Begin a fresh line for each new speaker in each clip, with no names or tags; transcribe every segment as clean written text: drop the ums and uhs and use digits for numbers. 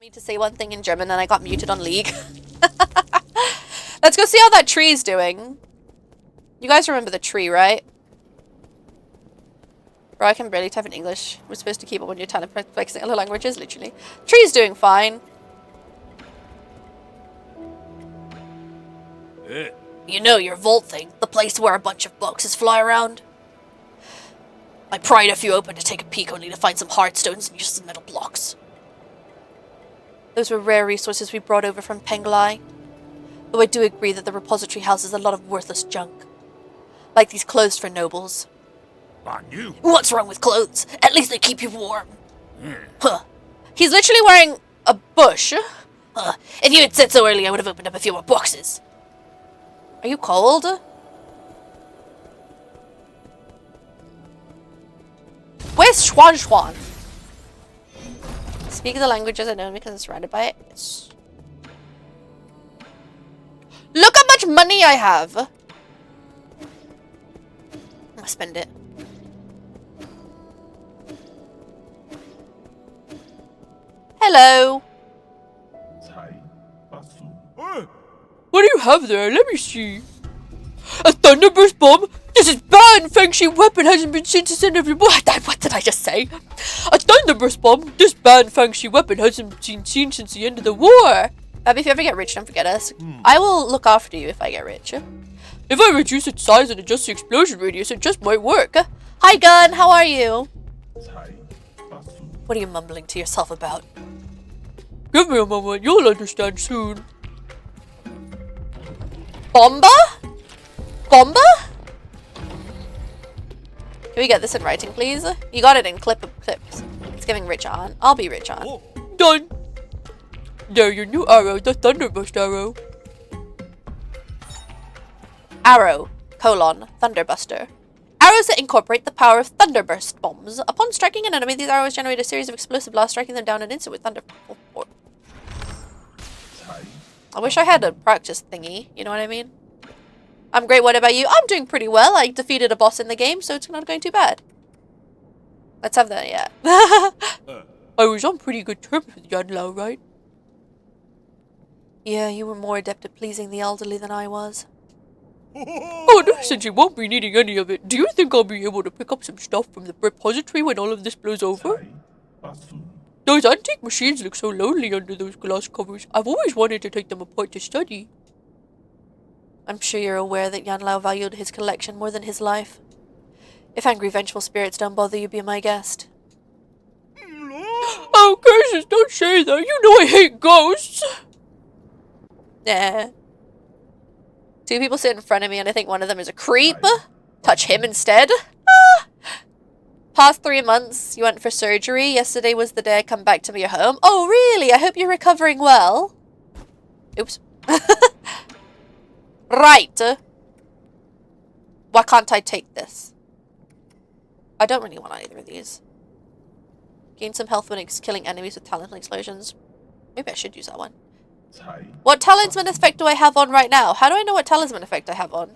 Me to say one thing in German and I got muted on League. Let's go see how that tree's doing. You guys remember the tree, right? Bro, I can barely type in English. We're supposed to keep up on your talent practicing other languages, literally. Tree's doing fine. You know your vault thing, the place where a bunch of boxes fly around? I pried a few open to take a peek only to find some hard stones and just some metal blocks. Those were rare resources we brought over from Penglai. Though I do agree that the repository houses a lot of worthless junk. Like these clothes for nobles. What's wrong with clothes? At least they keep you warm. Huh. He's literally wearing a bush. If you had said so earlier, I would have opened up a few more boxes. Are you cold? Where's Schwan Schwan? Speak the languages I know because it's surrounded by it. Yes. Look how much money I have! I'm gonna spend it. Hello! What do you have there? Let me see. A thunderburst bomb? This is bad! Feng Shi weapon hasn't been seen since every... What did I just say? A thunderburst bomb? This bad Feng Shi weapon hasn't been seen since the end of the war. If you ever get rich, don't forget us. I will look after you if I get rich. If I reduce its size and adjust the explosion radius, it just might work. Hi, Gun. How are you? What are you mumbling to yourself about? Give me a moment. You'll understand soon. Bomba? Bomba? Can we get this in writing, please? You got it in clips. It's giving rich on. I'll be rich on. Oh. Done. There, your new arrow, the Thunderburst arrow. Arrow, Thunderbuster. Arrows that incorporate the power of Thunderburst bombs. Upon striking an enemy, these arrows generate a series of explosive blasts, striking them down an instant with thunder. I wish I had a practice thingy, you know what I mean? I'm great, what about you? I'm doing pretty well. I defeated a boss in the game, so it's not going too bad. Let's have that, yeah. I was on pretty good terms with Yanlao, right? Yeah, you were more adept at pleasing the elderly than I was. Oh, no, since you won't be needing any of it, do you think I'll be able to pick up some stuff from the repository when all of this blows over? Those antique machines look so lonely under those glass covers. I've always wanted to take them apart to study. I'm sure you're aware that Yanlao valued his collection more than his life. If angry, vengeful spirits don't bother you, be my guest. Oh, curses, don't say that. You know I hate ghosts. Nah. Two people sit in front of me and I think one of them is a creep. Touch him instead. Past 3 months, you went for surgery. Yesterday was the day I come back to your home. Oh, really? I hope you're recovering well. Oops. Right. Why can't I take this? I don't really want either of these. Gain some health when killing enemies with talisman explosions. Maybe I should use that one. What talisman effect do I have on right now? How do I know what talisman effect I have on?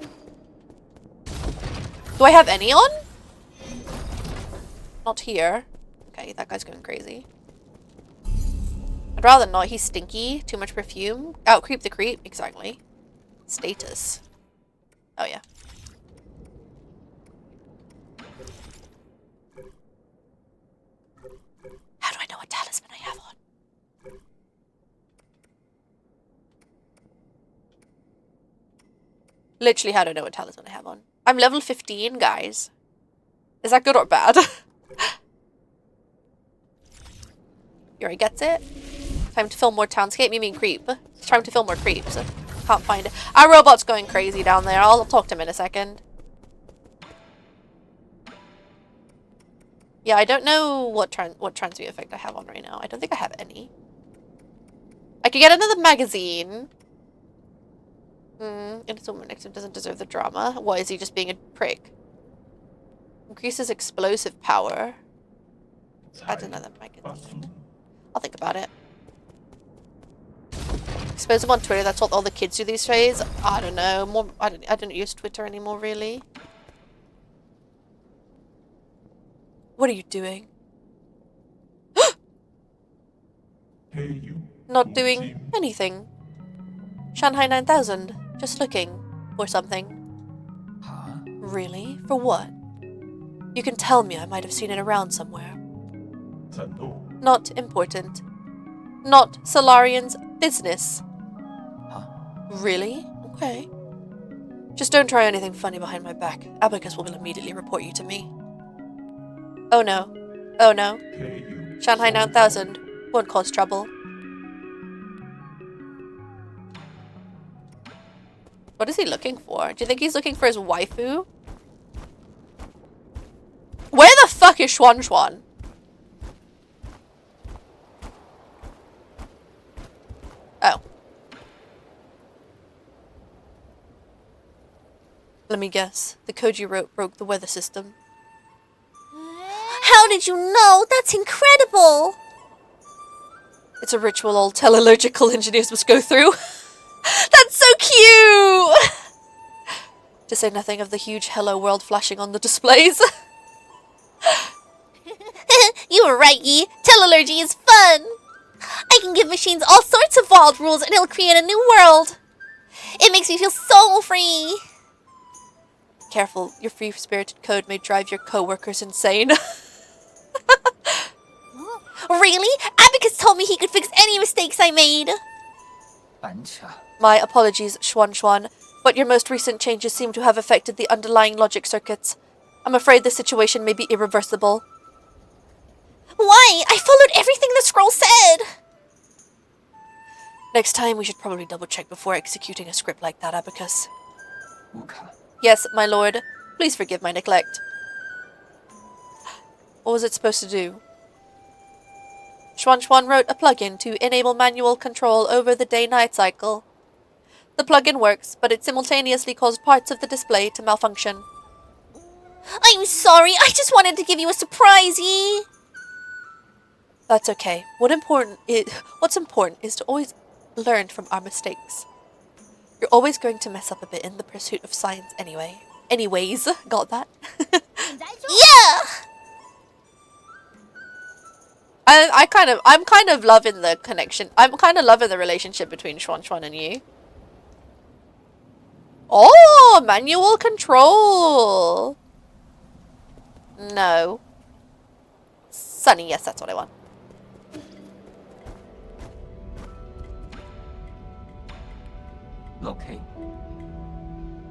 Do I have any on? Not here. Okay, that guy's going crazy. I'd rather not. He's stinky. Too much perfume. Out-creep the creep. Exactly. Status. Oh, yeah. How do I know what talisman I have on? Literally, how do I know what talisman I have on? I'm level 15, guys. Is that good or bad? He already gets it. Time to film more townscape. You mean creep? It's time to film more creeps. Can't find it. Our robot's going crazy down there. I'll talk to him in a second. Yeah, I don't know what transmute effect I have on right now. I don't think I have any. I could get another magazine. Innocent next to him doesn't deserve the drama. What, is he just being a prick? Increases explosive power. Add another magazine. I'll think about it. Expose them on Twitter. That's what all the kids do these days. I don't know. I don't use Twitter anymore, really. What are you doing? Not doing anything. Shanghai 9000, just looking for something. Really? For what? You can tell me, I might have seen it around somewhere. Not important. Not Solarian's business. Really? Okay. Just don't try anything funny behind my back. Abacus will immediately report you to me. Oh no. Oh no. Shanghai 9000 won't cause trouble. What is he looking for? Do you think he's looking for his waifu? Where the fuck is Xuan Xuan? Oh. Let me guess. The code you wrote broke the weather system.
How did you know? That's incredible!
It's a ritual all teleological engineers must go through. That's so cute! To say nothing of the huge hello world flashing on the displays.
You were right, Yi. Teleology is fun! I can give machines all sorts of wild rules and it'll create a new world! It makes me feel so free!
Careful, your free-spirited code may drive your co-workers insane.
Really? Abacus told me he could fix any mistakes I made!
My apologies, Xuan Xuan, but your most recent changes seem to have affected the underlying logic circuits. I'm afraid this situation may be irreversible.
Why? I followed everything the scroll said!
Next time, we should probably double-check before executing a script like that, Abacus. Yes, my lord. Please forgive my neglect. What was it supposed to do? Xuan Xuan wrote a plugin to enable manual control over the day-night cycle. The plugin works, but it simultaneously caused parts of the display to malfunction.
I'm sorry, I just wanted to give you a surprise, Yi!
That's okay. What's important is to always learn from our mistakes. You're always going to mess up a bit in the pursuit of science anyway. Anyways, got that?
Yeah!
I'm kind of loving the connection. I'm kind of loving the relationship between Xuan Xuan and Yi. Oh, manual control. No. Sunny, yes, that's what I want.
Okay.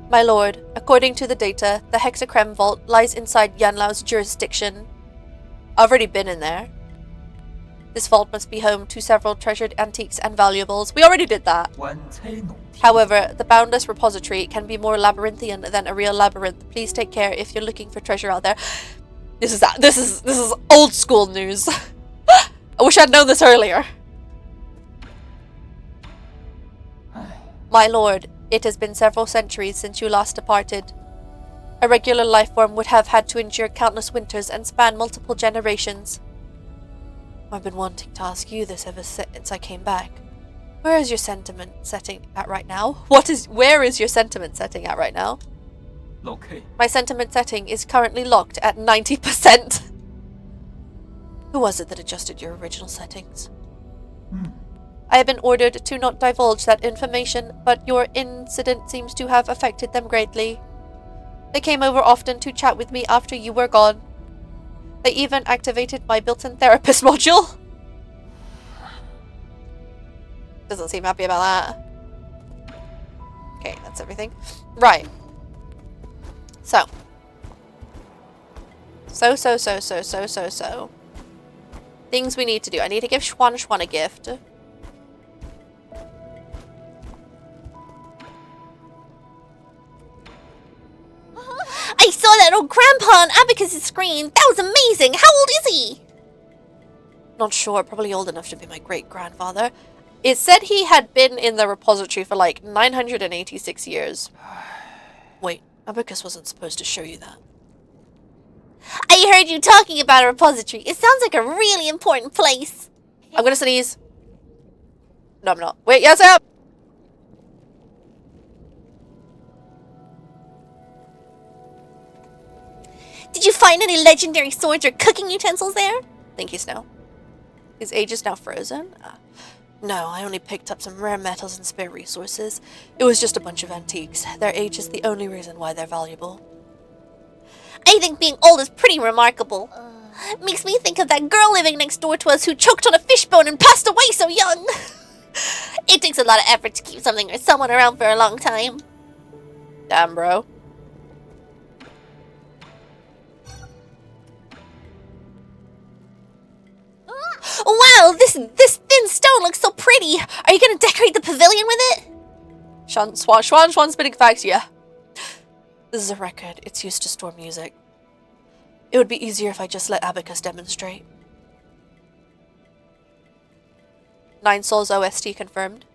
My lord, according to the data, the Hexachrome Vault lies inside Yanlao's jurisdiction. I've already been in there. This vault must be home to several treasured antiques and valuables. We already did that. However, the boundless repository can be more labyrinthian than a real labyrinth. Please take care if you're looking for treasure out there. This is old school news. I wish I'd known this earlier. My lord, it has been several centuries since you last departed. A regular life form would have had to endure countless winters and span multiple generations. I've been wanting to ask you this ever since I came back. Where is your sentiment setting at right now? Where is your sentiment setting at right now?
Okay.
My sentiment setting is currently locked at 90%. Who was it that adjusted your original settings? I have been ordered to not divulge that information, but your incident seems to have affected them greatly. They came over often to chat with me after you were gone. They even activated my built-in therapist module. Doesn't seem happy about that. Okay, that's everything. Right. So. Things we need to do. I need to give Xuan Xuan a gift.
I saw that old grandpa on Abacus' screen! That was amazing! How old is he?
Not sure, probably old enough to be my great-grandfather. It said he had been in the repository for like 986 years. Wait, Abacus wasn't supposed to show you that.
I heard you talking about a repository. It sounds like a really important place.
I'm gonna sneeze. No, I'm not. Wait, yes, I am!
Did you find any legendary swords or cooking utensils there?
Thank you, Snow. His age is now frozen? No, I only picked up some rare metals and spare resources. It was just a bunch of antiques. Their age is the only reason why they're valuable.
I think being old is pretty remarkable. Makes me think of that girl living next door to us who choked on a fishbone and passed away so young. It takes a lot of effort to keep something or someone around for a long time.
Damn, bro.
Wow, this thin stone looks so pretty. Are you gonna decorate the pavilion with it?
Swan spitting facts, yeah. This is a record. It's used to store music. It would be easier if I just let Abacus demonstrate. 9 Souls OST confirmed.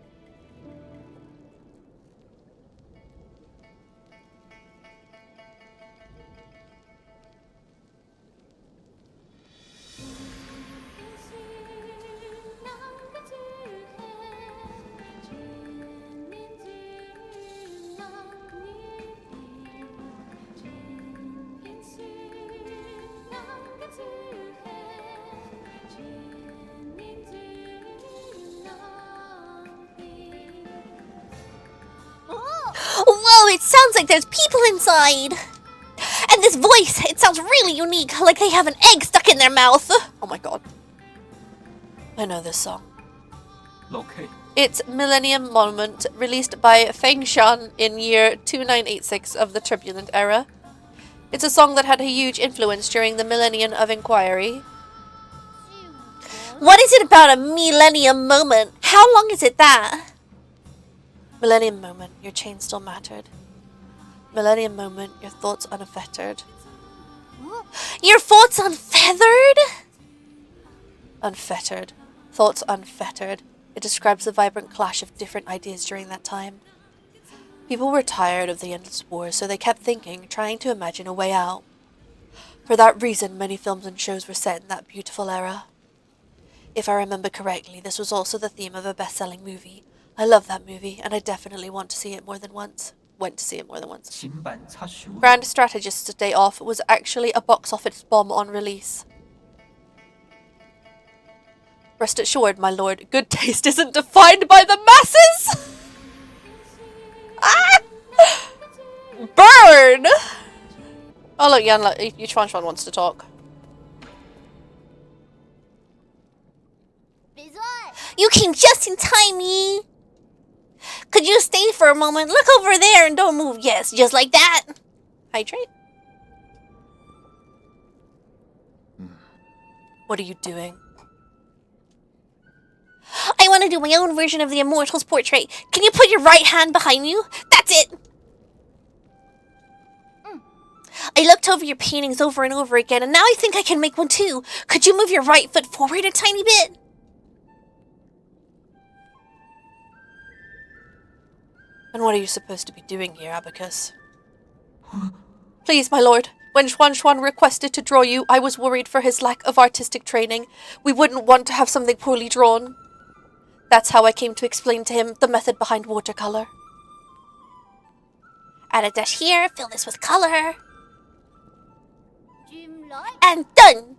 Whoa, it sounds like there's people inside. And this voice, it sounds really unique, like they have an egg stuck in their mouth.
Oh my god. I know this song.
Okay.
It's Millennium Monument, released by Feng Shan in year 2986 of the Turbulent Era. It's a song that had a huge influence during the Millennium of Inquiry.
What is it about a millennium moment? How long is it that?
Millennium Moment, your chain still mattered. Millennium Moment, your thoughts unfettered.
Your thoughts unfeathered?
Unfettered. Thoughts unfettered. It describes the vibrant clash of different ideas during that time. People were tired of the endless wars, so they kept thinking, trying to imagine a way out. For that reason, many films and shows were set in that beautiful era. If I remember correctly, this was also the theme of a best-selling movie. I love that movie, and I definitely want to see it more than once. Went to see it more than once.
新版擦书
Grand Strategist's Day Off was actually a box office bomb on release. Rest assured, my lord, good taste isn't defined by the masses! Ah! Burn! Oh look, Yan, Yuchuan wants to talk.
You came just in time, Yi. Could you stay for a moment? Look over there and don't move. Yes, just like that.
Hydrate? What are you doing?
I want to do my own version of the Immortal's portrait. Can you put your right hand behind you? That's it. I looked over your paintings over and over again, and now I think I can make one too. Could you move your right foot forward a tiny bit?
And what are you supposed to be doing here, Abacus? Please, my lord. When Xuan requested to draw you, I was worried for his lack of artistic training. We wouldn't want to have something poorly drawn. That's how I came to explain to him the method behind watercolor.
Add a dash here, fill this with color. And done!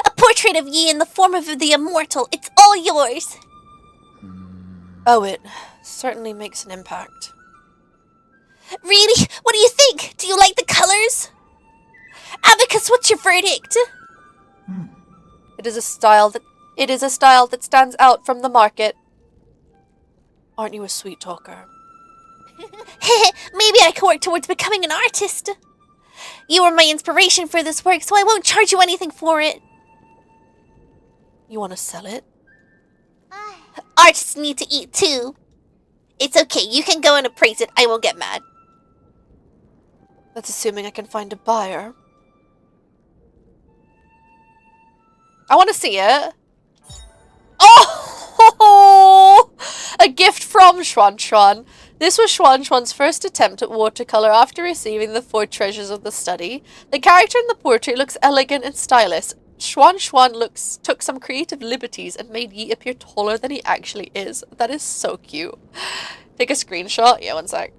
A portrait of Yi in the form of the Immortal. It's all yours.
Oh, it certainly makes an impact.
Really? What do you think? Do you like the colors? Abacus, what's your verdict?
It is a style that stands out from the market. Aren't you a sweet talker?
Maybe I can work towards becoming an artist. You were my inspiration for this work, so I won't charge you anything for it.
You want to sell it?
Artists need to eat too. It's okay, you can go and appraise it. I won't get mad.
That's assuming I can find a buyer. I want to see it. Oh! A gift from Xuan. This was Xuan's first attempt at watercolor after receiving the 4 treasures of the study. The character in the portrait looks elegant and stylish. Xuan took some creative liberties and made Yi appear taller than he actually is. That is so cute. Take a screenshot? Yeah, one sec.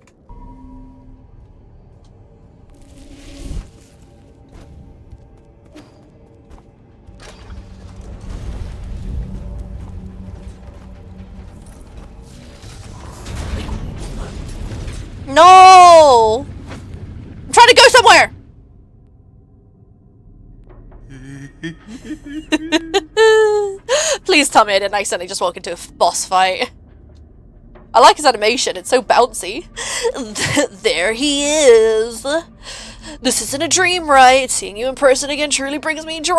go somewhere! Please tell me I didn't accidentally just walk into a boss fight. I like his animation, it's so bouncy. There he is. This isn't a dream, right? Seeing you in person again truly brings me joy.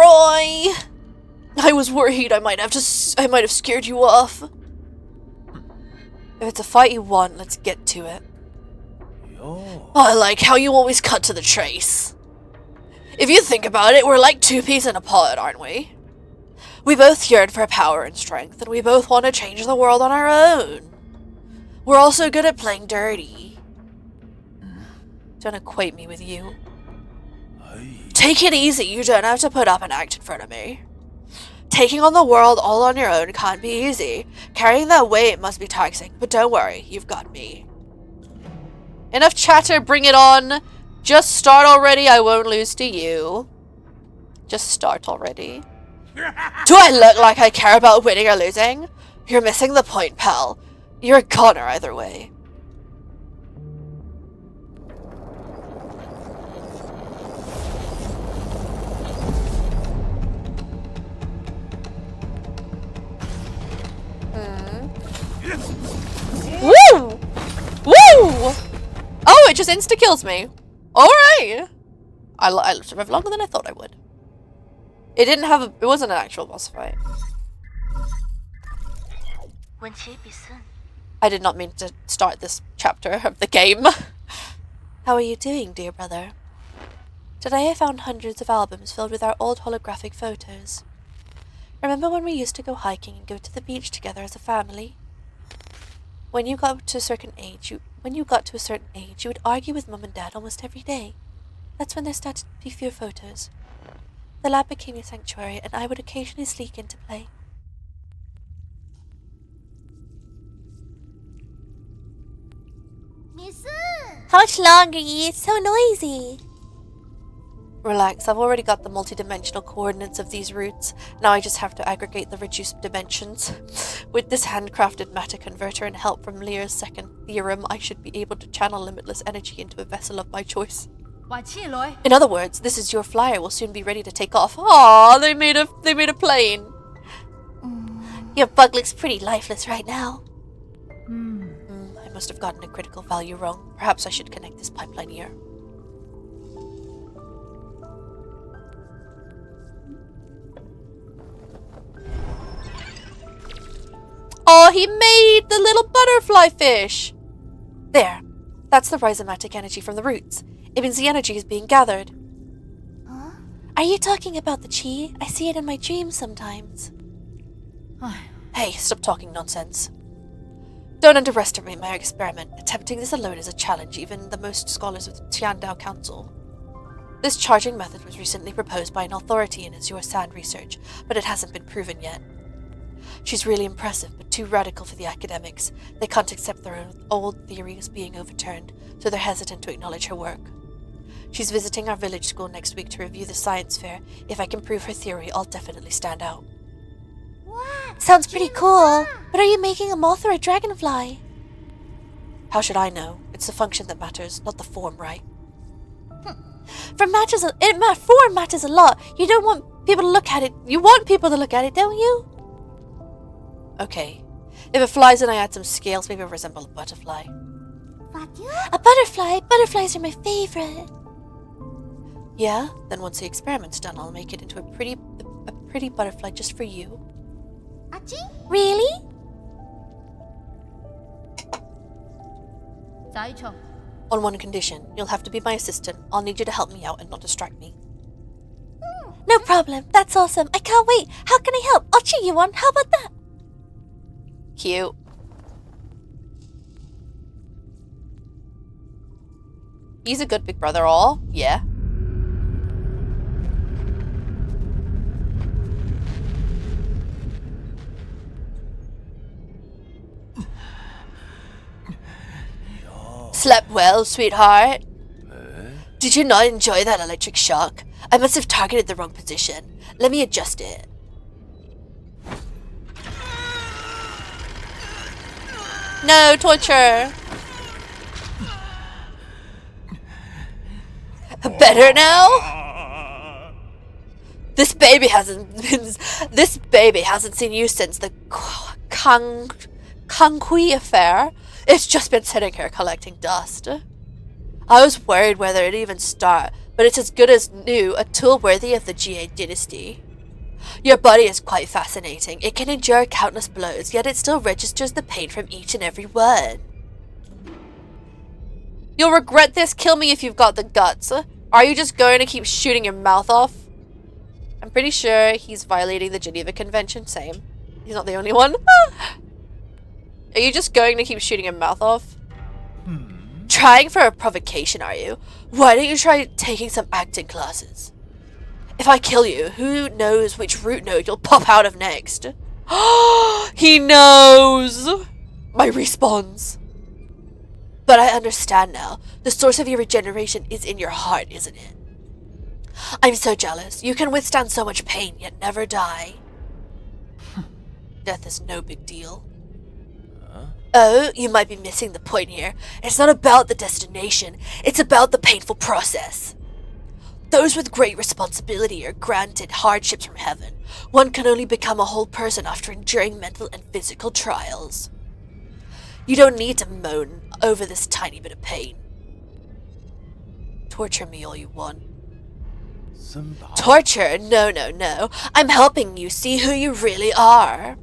I was worried I might have scared you off. If it's a fight you want, let's get to it. I like how you always cut to the chase. If you think about it, we're like two peas in a pod, aren't we? We both yearn for power and strength, and we both want to change the world on our own. We're also good at playing dirty. Don't equate me with you. Take it easy, you don't have to put up an act in front of me. Taking on the world all on your own can't be easy. Carrying that weight must be taxing, but don't worry, you've got me. Enough chatter, bring it on. Just start already, I won't lose to you. Just start already. Do I look like I care about winning or losing? You're missing the point, pal. You're a goner either way. Woo! Woo! Oh, it just insta-kills me. Alright! I survived longer than I thought I would. It didn't have a... It wasn't an actual boss fight. I did not mean to start this chapter of the game. How are you doing, dear brother? Today I found hundreds of albums filled with our old holographic photos. Remember when we used to go hiking and go to the beach together as a family? When you got to a certain age, you would argue with Mum and Dad almost every day. That's when there started to be fewer photos. The lab became a sanctuary, and I would occasionally sneak in to play.
How much longer, Yi? It's so noisy.
Relax, I've already got the multi-dimensional coordinates of these routes. Now I just have to aggregate the reduced dimensions. With this handcrafted matter converter and help from Lear's second theorem, I should be able to channel limitless energy into a vessel of my choice. In other words, this is your flyer will soon be ready to take off. Aww, they made a plane.
Your bug looks pretty lifeless right now.
I must have gotten a critical value wrong. Perhaps I should connect this pipeline here. Oh, he made the little butterfly fish! There. That's the rhizomatic energy from the roots. It means the energy is being gathered.
Huh? Are you talking about the chi? I see it in my dreams sometimes.
Hey, stop talking nonsense. Don't underestimate my experiment. Attempting this alone is a challenge, even the most scholars of the Tiandao Council. This charging method was recently proposed by an authority in Azure Sand research, but it hasn't been proven yet. She's really impressive, but too radical for the academics. They can't accept their own old theories being overturned, so they're hesitant to acknowledge her work. She's visiting our village school next week to review the science fair. If I can prove her theory, I'll definitely stand out.
Sounds pretty cool. But are you making a moth or a dragonfly?
How should I know? It's the function that matters, not the form, right?
Form matters a lot. You don't want people to look at it. You want people to look at it, don't you?
Okay. If it flies and I add some scales, maybe it'll resemble a butterfly.
A butterfly? Butterflies are my favorite.
Yeah? Then once the experiment's done, I'll make it into a pretty butterfly just for you.
Really?
On one condition. You'll have to be my assistant. I'll need you to help me out and not distract me.
No problem. That's awesome. I can't wait. How can I help? I'll cheer you on. How about that?
Cute. He's a good big brother, all. Yeah. Slept well, sweetheart? Did you not enjoy that electric shock? I must have targeted the wrong position. Let me adjust it. No torture. Better now? This baby hasn't seen you since the Kangui affair. It's just been sitting here collecting dust. I was worried whether it'd even start, but it's as good as new, a tool worthy of the GA dynasty. Your body is quite fascinating. It can endure countless blows, yet it still registers the pain from each and every one. You'll regret this. Kill me if you've got the guts. Are you just going to keep shooting your mouth off? I'm pretty sure he's violating the Geneva Convention. Same. He's not the only one. Are you just going to keep shooting your mouth off? Trying for a provocation, are you? Why don't you try taking some acting classes? If I kill you, who knows which root node you'll pop out of next? He knows! My respawns. But I understand now. The source of your regeneration is in your heart, isn't it? I'm so jealous. You can withstand so much pain, yet never die. Death is no big deal. Oh, you might be missing the point here. It's not about the destination. It's about the painful process. Those with great responsibility are granted hardships from heaven. One can only become a whole person after enduring mental and physical trials. You don't need to moan over this tiny bit of pain. Torture me all you want. Torture? No, no, no. I'm helping you see who you really are.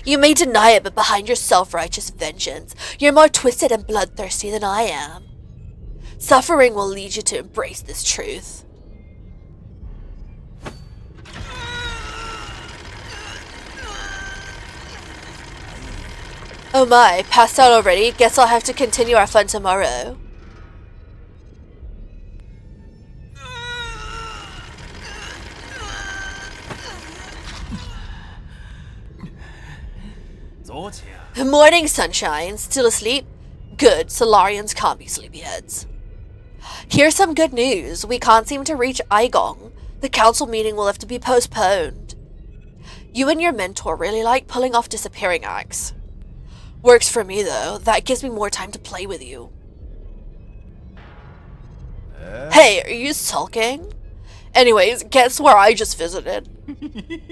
You may deny it, but behind your self-righteous vengeance, you're more twisted and bloodthirsty than I am. Suffering will lead you to embrace this truth. Oh my, passed out already? Guess I'll have to continue our fun tomorrow. Morning, sunshine. Still asleep? Good, Solarians can't be sleepyheads. Here's some good news. We can't seem to reach Aigong. The council meeting will have to be postponed. You and your mentor really like pulling off disappearing acts. Works for me, though. That gives me more time to play with you. Hey, are you sulking? Anyways, guess where I just visited?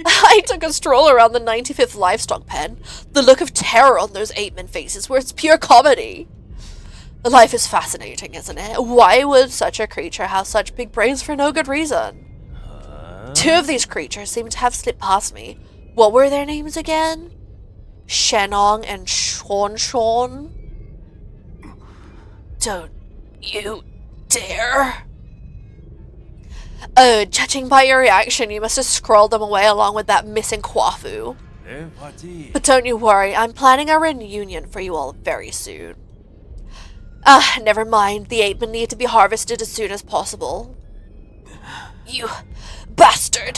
I took a stroll around the 95th livestock pen. The look of terror on those 8-men faces was pure comedy. Life is fascinating, isn't it? Why would such a creature have such big brains for no good reason? Two of these creatures seem to have slipped past me. What were their names again? Shenong and Shon. Don't you dare. Oh, judging by your reaction, you must have scrolled them away along with that missing Kwafu. But don't you worry, I'm planning a reunion for you all very soon. Never mind. The 8-men need to be harvested as soon as possible. You bastard.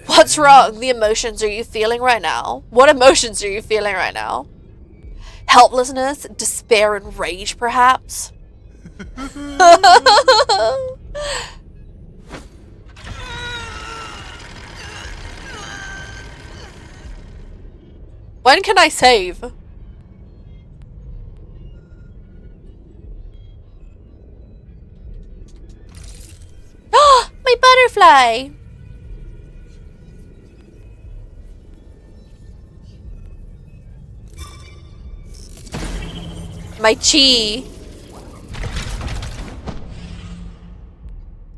What's wrong? The emotions are you feeling right now? What emotions are you feeling right now? Helplessness, despair, and rage, perhaps? When can I save? My butterfly! My chi!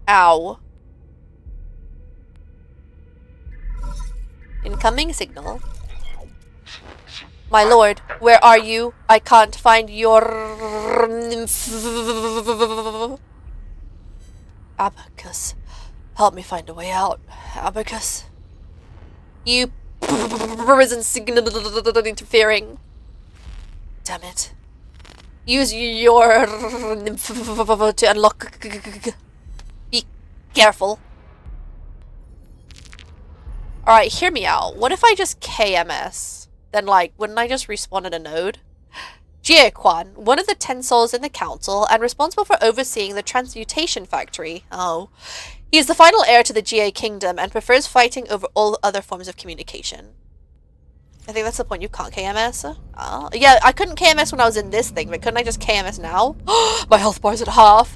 Ow. Incoming signal. My lord, where are you? I can't find your Abacus. Help me find a way out. Abacus. You prison signal interfering. Damn it. Use your to unlock. Be careful. Alright, hear me out. What if I just KMS? Then, like, wouldn't I just respawn at a node? Jie Quan, one of the 10 souls in the council and responsible for overseeing the transmutation factory. Oh. He is the final heir to the GA kingdom and prefers fighting over all other forms of communication. I think that's the point. You can't KMS? Yeah, I couldn't KMS when I was in this thing, but couldn't I just KMS now? My health bar's at half.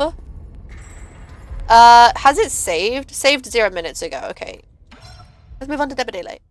Has it saved? Saved 0 minutes ago. Okay. Let's move on to Debut Daylight.